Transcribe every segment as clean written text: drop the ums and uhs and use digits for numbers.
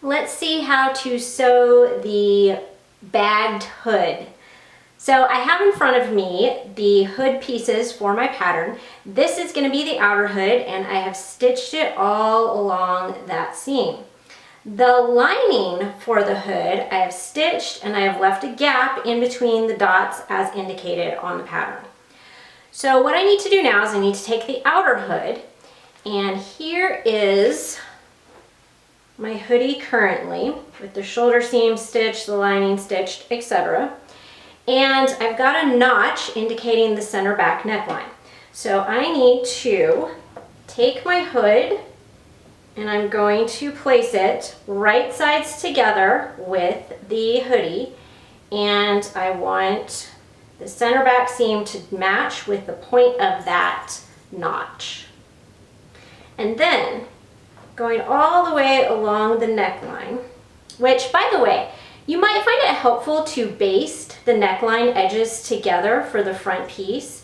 Let's see how to sew the bagged hood. So I have in front of me the hood pieces for my pattern. This is going to be the outer hood, and I have stitched it all along that seam. The lining for the hood I have stitched, and I have left a gap in between the dots as indicated on the pattern. So what I need to do now is I need to take the outer hood, and here is my hoodie currently with the shoulder seam stitched, the lining stitched, etc. And I've got a notch indicating the center back neckline. So I need to take my hood and I'm going to place it right sides together with the hoodie, and I want the center back seam to match with the point of that notch. And then going all the way along the neckline, which, by the way, you might find it helpful to baste the neckline edges together for the front piece.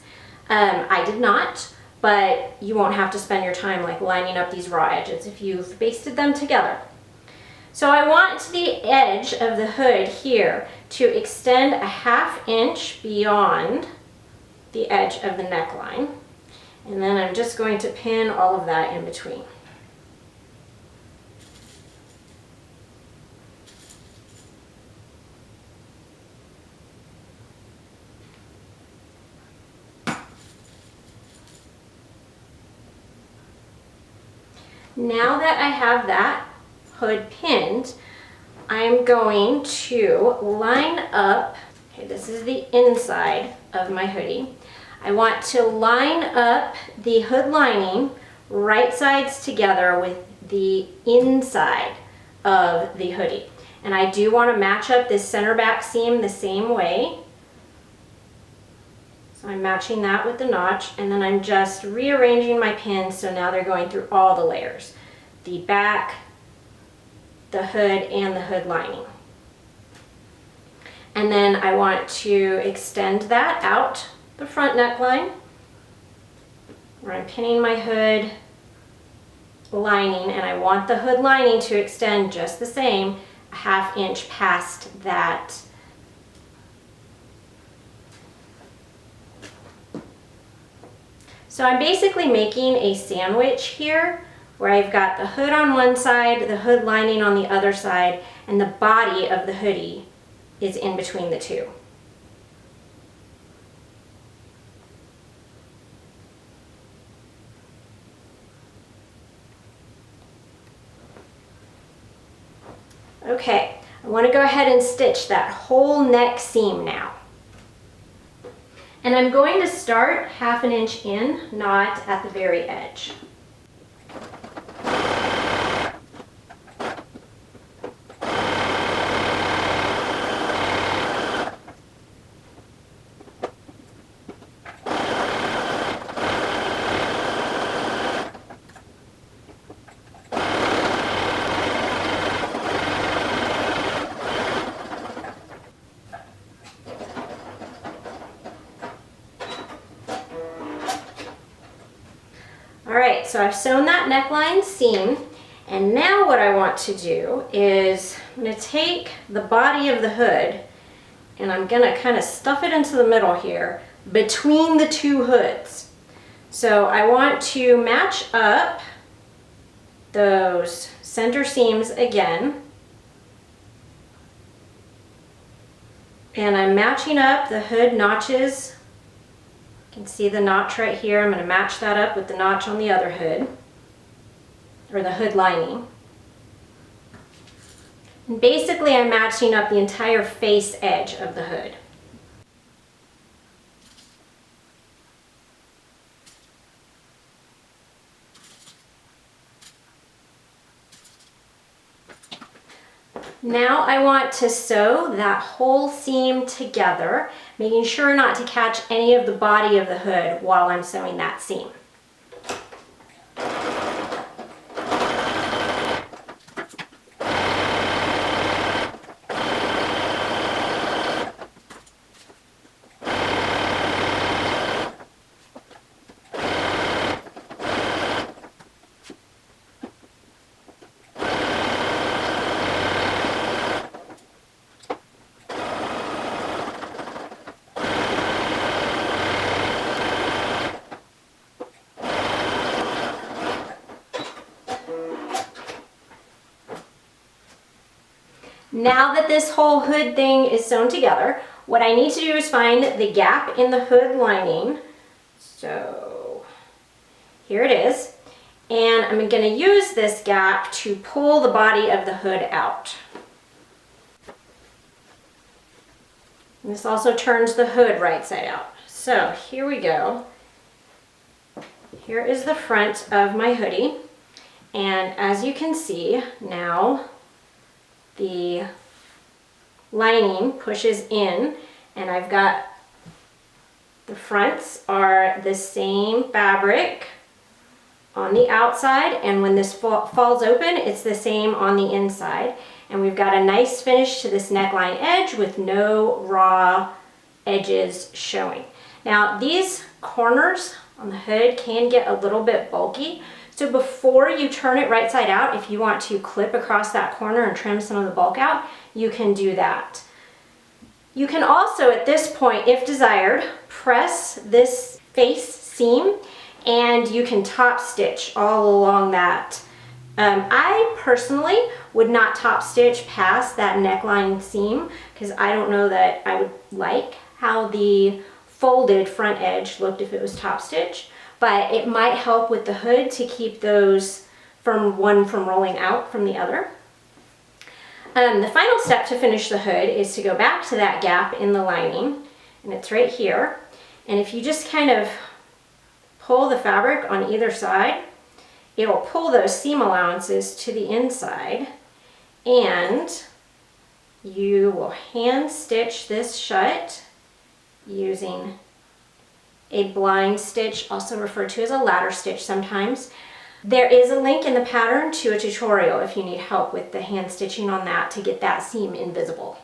I did not, but you won't have to spend your time like lining up these raw edges if you've basted them together. So I want the edge of the hood here to extend a 1/2 inch beyond the edge of the neckline. And then I'm just going to pin all of that in between. Now that I have that hood pinned, I'm going to line up, okay, this is the inside of my hoodie. I want to line up the hood lining right sides together with the inside of the hoodie. And I do want to match up this center back seam the same way. So I'm matching that with the notch, and then I'm just rearranging my pins so now they're going through all the layers. The back, the hood, and the hood lining. And then I want to extend that out the front neckline where I'm pinning my hood lining, and I want the hood lining to extend just the same, a 1/2 inch past that. So I'm basically making a sandwich here where I've got the hood on one side, the hood lining on the other side, and the body of the hoodie is in between the two. Okay, I want to go ahead and stitch that whole neck seam now. And I'm going to start 1/2 inch in, not at the very edge. Alright, so I've sewn that neckline seam, and now what I want to do is I'm going to take the body of the hood and I'm going to kind of stuff it into the middle here between the two hoods. So I want to match up those center seams again, and I'm matching up the hood notches. You can see the notch right here. I'm going to match that up with the notch on the other hood, or the hood lining. And basically I'm matching up the entire face edge of the hood. Now I want to sew that whole seam together, making sure not to catch any of the body of the hood while I'm sewing that seam. Now that this whole hood thing is sewn together, what I need to do is find the gap in the hood lining. So here it is. And I'm going to use this gap to pull the body of the hood out. And this also turns the hood right side out. So here we go. Here is the front of my hoodie. And as you can see now, the lining pushes in, and I've got the fronts are the same fabric on the outside, and when this falls open, it's the same on the inside. And we've got a nice finish to this neckline edge with no raw edges showing. Now these corners on the hood can get a little bit bulky, so before you turn it right side out, if you want to clip across that corner and trim some of the bulk out, you can do that. You can also, at this point, if desired, press this face seam and you can top stitch all along that. I personally would not top stitch past that neckline seam because I don't know that I would like how the folded front edge looked if it was top stitch, but it might help with the hood to keep those from rolling out from the other. The final step to finish the hood is to go back to that gap in the lining, and it's right here. And if you just kind of pull the fabric on either side, it'll pull those seam allowances to the inside, and you will hand stitch this shut using a blind stitch, also referred to as a ladder stitch sometimes. There is a link in the pattern to a tutorial if you need help with the hand stitching on that to get that seam invisible.